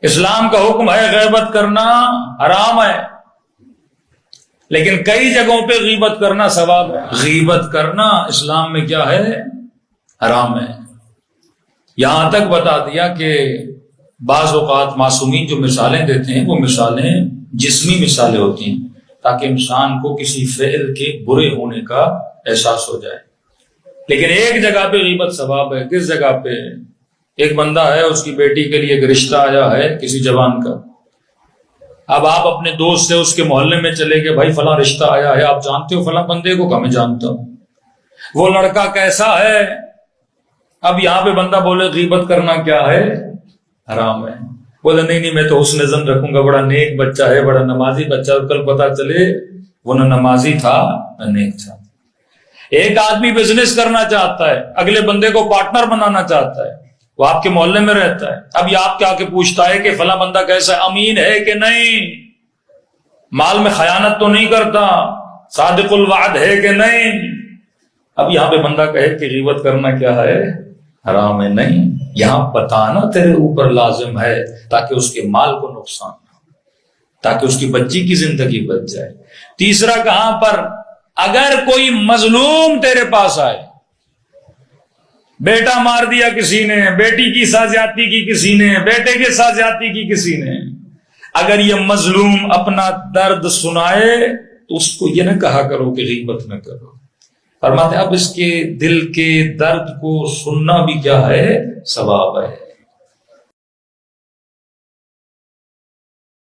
اسلام کا حکم ہے غیبت کرنا حرام ہے، لیکن کئی جگہوں پہ غیبت کرنا ثواب ہے۔ غیبت کرنا اسلام میں کیا ہے؟ حرام ہے۔ یہاں تک بتا دیا کہ بعض اوقات معصومین جو مثالیں دیتے ہیں وہ مثالیں جسمی مثالیں ہوتی ہیں تاکہ انسان کو کسی فعل کے برے ہونے کا احساس ہو جائے، لیکن ایک جگہ پہ غیبت ثواب ہے۔ کس جگہ پہ؟ ایک بندہ ہے، اس کی بیٹی کے لیے ایک رشتہ آیا ہے کسی جوان کا، اب آپ اپنے دوست سے اس کے محلے میں چلے گئے، بھائی فلاں رشتہ آیا ہے، آپ جانتے ہو فلاں بندے کو؟ کہ میں جانتا ہوں۔ وہ لڑکا کیسا ہے؟ اب یہاں پہ بندہ بولے غیبت کرنا کیا ہے؟ حرام ہے۔ بولے نہیں میں تو حسن ظن رکھوں گا، بڑا نیک بچہ ہے، بڑا نمازی بچہ، اور کل پتا چلے وہ نہ نمازی تھا نہ نیک تھا۔ ایک آدمی بزنس کرنا چاہتا ہے، اگلے بندے کو پارٹنر بنانا چاہتا ہے، وہ آپ کے محلے میں رہتا ہے، اب یہ آپ کے آ کے پوچھتا ہے کہ فلاں بندہ کیسا ہے، امین ہے کہ نہیں، مال میں خیانت تو نہیں کرتا، صادق الوعد ہے کہ نہیں۔ اب یہاں پہ بندہ کہے کہ غیبت کرنا کیا ہے؟ حرام ہے۔ نہیں، یہاں بتانا تیرے اوپر لازم ہے تاکہ اس کے مال کو نقصان نہ ہو، تاکہ اس کی بچی کی زندگی بچ جائے۔ تیسرا کہاں پر؟ اگر کوئی مظلوم تیرے پاس آئے، بیٹا مار دیا کسی نے، بیٹی کی ساتھ زیادتی کی کسی نے، بیٹے کے ساتھ زیادتی کی کسی نے، اگر یہ مظلوم اپنا درد سنائے تو اس کو یہ نہ کہا کرو کہ غیبت نہ کرو۔ فرماتے اب اس کے دل کے درد کو سننا بھی کیا ہے؟ ثواب ہے۔